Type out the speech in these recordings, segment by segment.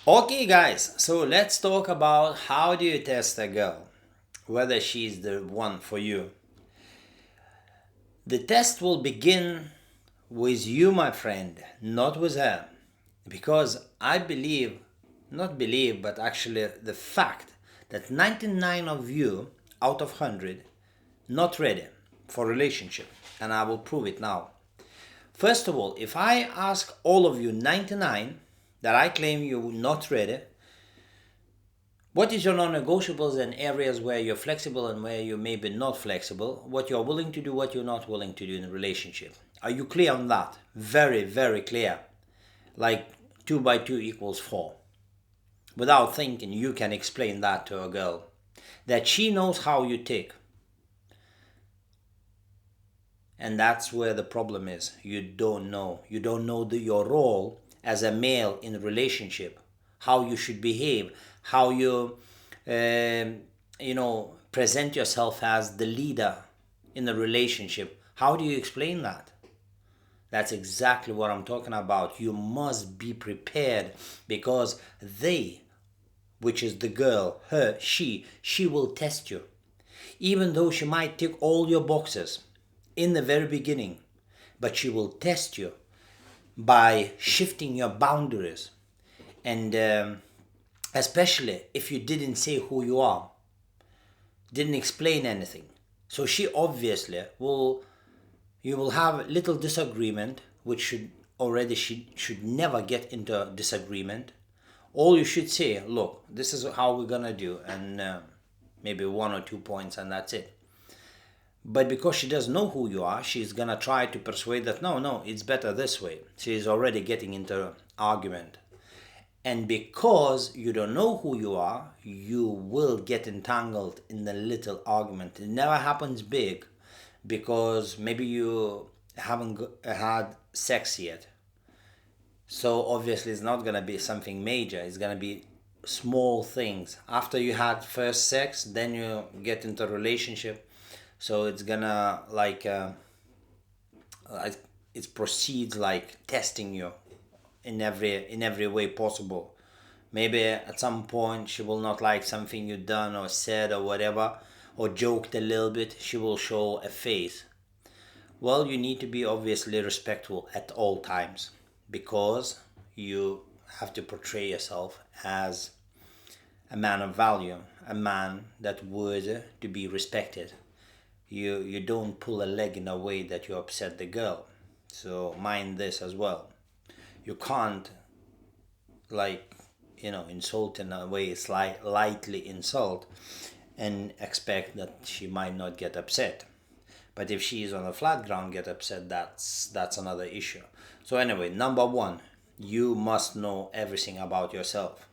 Okay, guys, so let's talk about how do you test a girl, whether she's the one for you. The test will begin with you, my friend, not with her. Because I believe, not believe, but actually the fact that 99 of you out of 100 not ready for relationship, and I will prove it now. First of all, if I ask all of you 99 that I claim you're not ready, what is your non-negotiables and areas where you're flexible and where you maybe not flexible? What you're willing to do, what you're not willing to do in a relationship. Are you clear on that? Very, very clear. Like 2 by 2 equals 4. Without thinking, you can explain that to a girl. That she knows how you tick. And that's where the problem is. You don't know. You don't know your role as a male in a relationship, how you should behave, how present yourself as the leader in the relationship. How do you explain that? That's exactly what I'm talking about. You must be prepared because they, which is the girl, her, she will test you. Even though she might tick all your boxes in the very beginning, but she will test you by shifting your boundaries. And especially if you didn't say who you are, didn't explain anything. So she obviously will, you will have little disagreement, which she should never get into a disagreement. All you should say, look, this is how we're gonna do, and maybe 1 or 2 points, and that's it. But because she doesn't know who you are, she's gonna try to persuade that no, it's better this way. She's already getting into argument. And because you don't know who you are, you will get entangled in the little argument. It never happens big because maybe you haven't had sex yet. So obviously it's not gonna be something major. It's gonna be small things. After you had first sex, then you get into a relationship. So it's gonna it proceeds like testing you in every way possible. Maybe at some point she will not like something you done or said or whatever, or joked a little bit. She will show a face. Well, you need to be obviously respectful at all times because you have to portray yourself as a man of value, a man that would to be respected. You don't pull a leg in a way that you upset the girl. So mind this as well. You can't like insult in a way, lightly insult and expect that she might not get upset. But if she is on a flat ground get upset, that's another issue. So anyway, number one, you must know everything about yourself.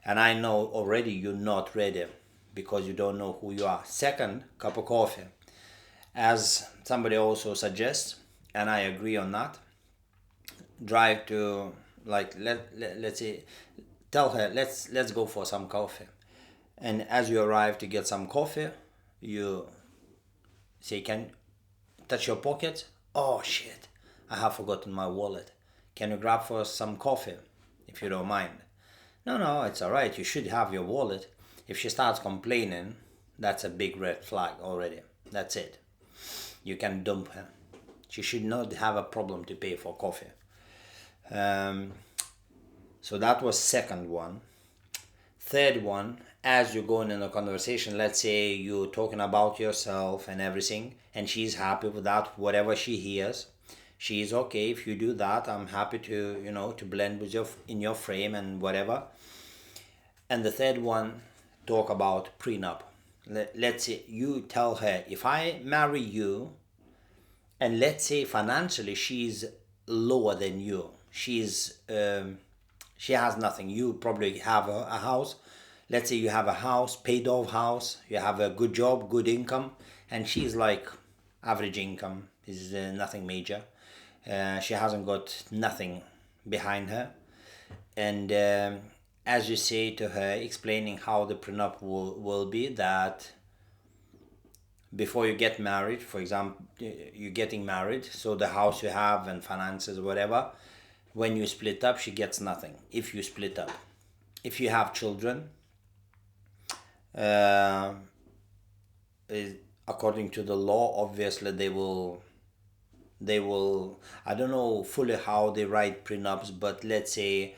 And I know already you're not ready because you don't know who you are. Second, cup of coffee. As somebody also suggests, and I agree on that, drive to, like, let's say, tell her let's go for some coffee. And as you arrive to get some coffee, you say, can touch your pocket. Oh shit, I have forgotten my wallet. Can you grab for some coffee if you don't mind? No, it's all right, you should have your wallet. If she starts complaining, that's a big red flag already. That's it. You can dump her. She should not have a problem to pay for coffee. um, so that was second one. Third one, as you're going in a conversation, let's say you're talking about yourself and everything, and she's happy with that, whatever she hears. She's okay if you do that. I'm happy to, to blend with your in your frame and whatever. And the third one, talk about prenup. Let's say you tell her, if I marry you, and let's say financially she's lower than you, she has nothing. You probably have a house. Let's say you have a house, paid off house, you have a good job, good income, and she's like average income, is nothing major. She hasn't got nothing behind her. And as you say to her, explaining how the prenup will be, that before you get married, for example, you're getting married, so the house you have and finances, whatever, when you split up, she gets nothing if you split up. if you have children, uh, according to the law, obviously they will, I don't know fully how they write prenups, but let's say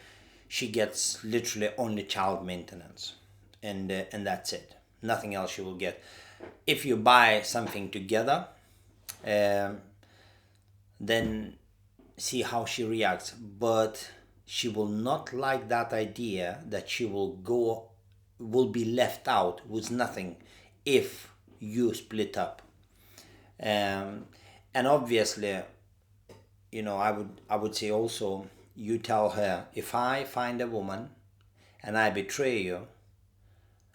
she gets literally only child maintenance, and that's it, nothing else she will get. If you buy something together, um, then see how she reacts. But she will not like that idea that she will be left out with nothing if you split up. um, and obviously, I would say also, you tell her, if I find a woman and I betray you,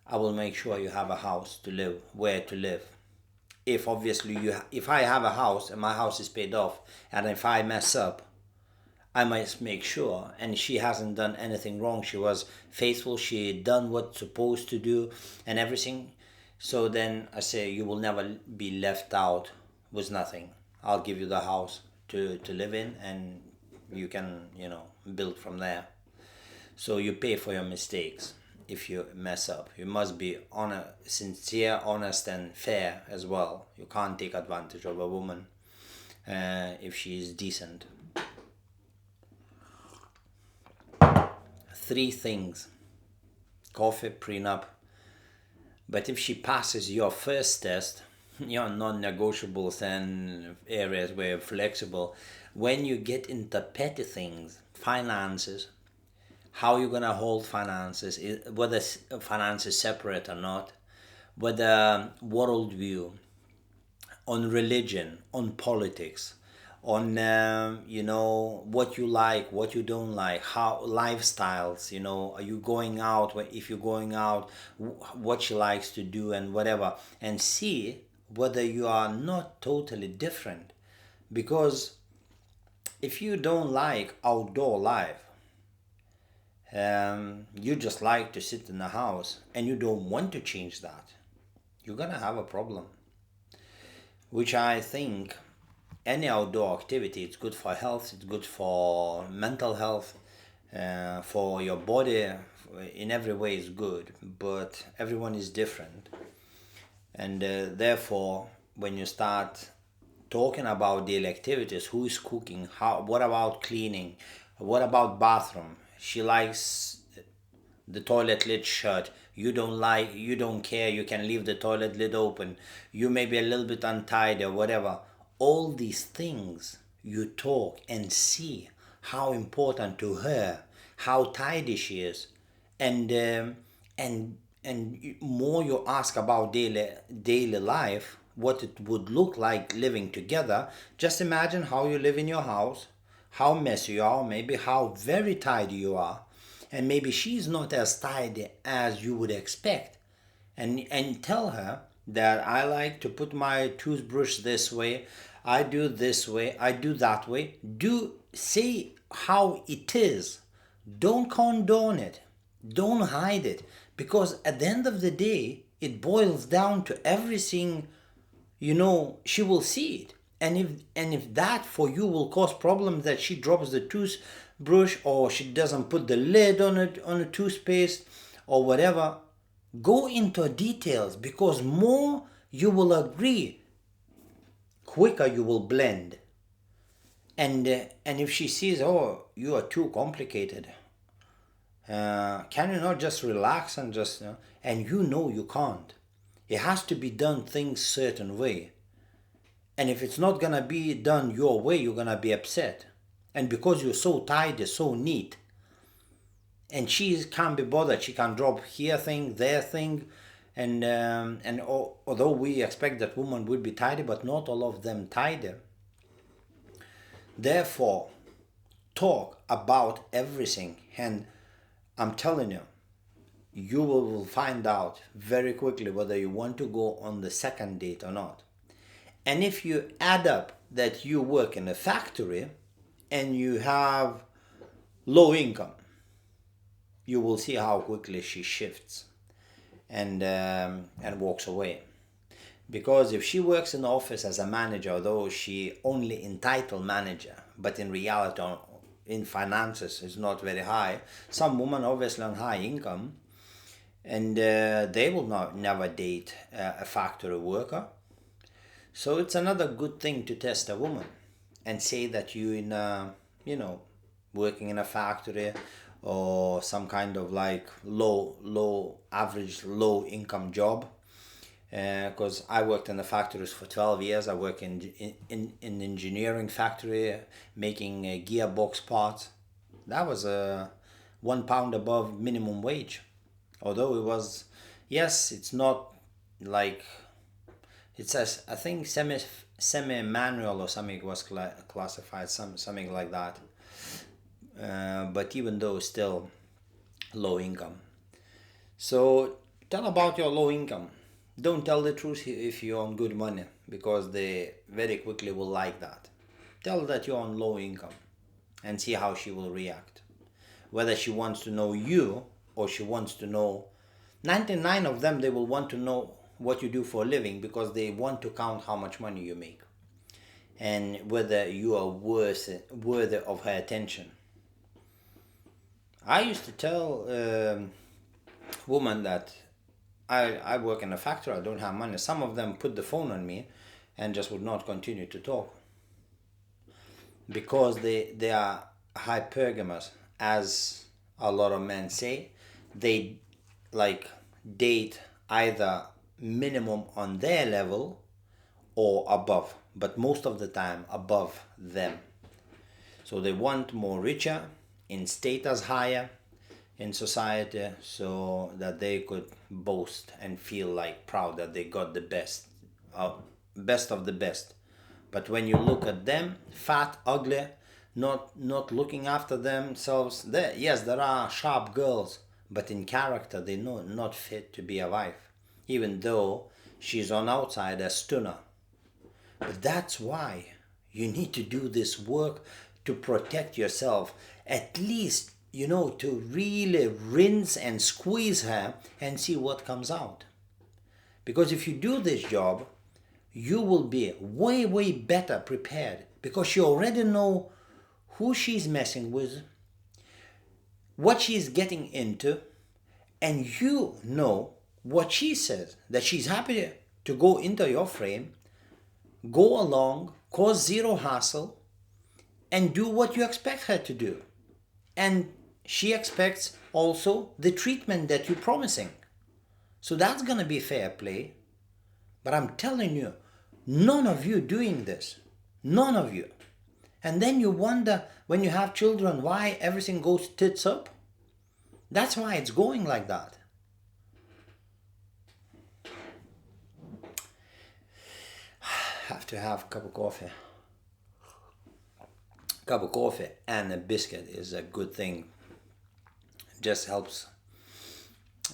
I will make sure you have a house to live, where to live. If obviously if I have a house and my house is paid off, and if I mess up, I must make sure. And she hasn't done anything wrong. She was faithful. She done what's supposed to do and everything. So then I say, you will never be left out with nothing. I'll give you the house to live in, and you can, build from there. So you pay for your mistakes if you mess up. You must be sincere, honest, and fair as well. You can't take advantage of a woman if she is decent. Three things: coffee, prenup. But if she passes your first test, your non-negotiables and areas where you're flexible, when you get into petty things, finances, how you're gonna hold finances, whether finances separate or not, whether worldview, on religion, on politics, on what you like, what you don't like, how lifestyles. Are you going out? If you're going out, what she likes to do and whatever, and see whether you are not totally different. Because if you don't like outdoor life, you just like to sit in the house and you don't want to change that, you're gonna have a problem. Which I think any outdoor activity, it's good for health, it's good for mental health, for your body, in every way is good, but everyone is different. And therefore, when you start talking about daily activities, who is cooking, what about cleaning, what about bathroom? She likes the toilet lid shut, you don't care, you can leave the toilet lid open, you may be a little bit untidy or whatever. All these things you talk and see how important to her, how tidy she is. And um, and and more you ask about daily life, what it would look like living together. Just imagine how you live in your house, how messy you are, maybe how very tidy you are, and maybe she's not as tidy as you would expect. And tell her that I like to put my toothbrush this way, I do this way, I do that way. Do say how it is. Don't condone it. Don't hide it. Because at the end of the day, it boils down to everything. She will see it. And if that for you will cause problems, that she drops the toothbrush, or she doesn't put the lid on a toothpaste, or whatever, go into details, because more you will agree, quicker you will blend. And if she sees, oh, you are too complicated, can you not just relax and just, and you can't. It has to be done things certain way. And if it's not gonna be done your way, you're gonna be upset. And because you're so tidy, so neat, and she can't be bothered, she can drop here thing, there thing, and although we expect that women would be tidy, but not all of them tidy. Therefore, talk about everything, and I'm telling you, you will find out very quickly whether you want to go on the second date or not. And if you add up that you work in a factory and you have low income, you will see how quickly she shifts and walks away. Because if she works in the office as a manager, although she only entitled manager, but in reality in finances is not very high. Some women obviously on high income, and they will not never date a factory worker. So it's another good thing to test a woman and say that you in a, working in a factory or some kind of like low income job. Because I worked in the factories for 12 years. I work in engineering factory making gearbox parts. That was £1 above minimum wage. Although it was, yes, it's not like, it says, I think semi manual or something was classified, something like that. But even though still low income. So tell about your low income. Don't tell the truth if you're on good money, because they very quickly will like that. Tell that you're on low income and see how she will react. Whether she wants to know you or she wants to know, 99 of them, they will want to know what you do for a living, because they want to count how much money you make and whether you are worthy of her attention. I used to tell women that I work in a factory, I don't have money. Some of them put the phone on me and just would not continue to talk, because they are hypergamous, as a lot of men say. They like date either minimum on their level or above, but most of the time above them. So they want more richer, in status higher in society, so that they could boast and feel like proud that they got the best of the best. But when you look at them, fat, ugly, not looking after themselves, there are sharp girls, but in character they know not fit to be a wife, even though she's on outside a stunner. But that's why you need to do this work to protect yourself, at least, to really rinse and squeeze her and see what comes out. Because if you do this job, you will be way, way better prepared, because you already know who she's messing with, what she's getting into, and you know what she says, that she's happy to go into your frame, go along, cause zero hassle, and do what you expect her to do. And she expects also the treatment that you're promising. So that's going to be fair play. But I'm telling you, none of you doing this. None of you. And then you wonder when you have children why everything goes tits up. That's why it's going like that. Have to have a cup of coffee. Cup of coffee and a biscuit is a good thing. It just helps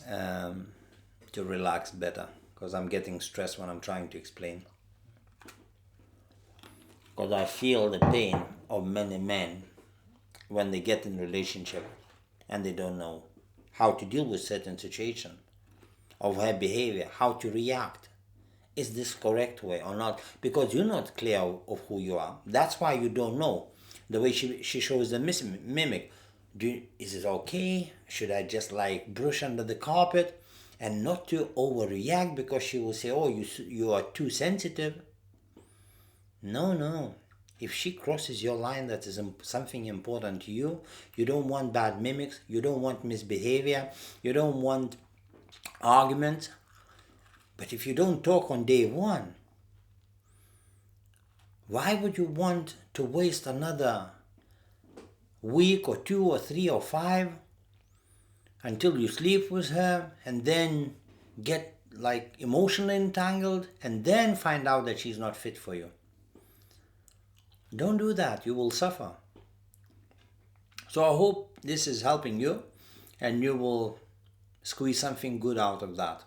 to relax better, because I'm getting stressed when I'm trying to explain. Because I feel the pain of many men when they get in relationship and they don't know how to deal with certain situation, of her behavior, how to react. Is this correct way or not? Because you're not clear of who you are. That's why you don't know. The way she shows the mimic. Is it okay? Should I just like brush under the carpet and not to overreact, because she will say, oh, you are too sensitive. No. If she crosses your line, that is something important to you. You don't want bad mimics. You don't want misbehavior. You don't want arguments. But if you don't talk on day one, why would you want to waste another week or 2 or 3 or 5 until you sleep with her and then get like emotionally entangled and then find out that she's not fit for you? Don't do that. You will suffer. So I hope this is helping you and you will squeeze something good out of that.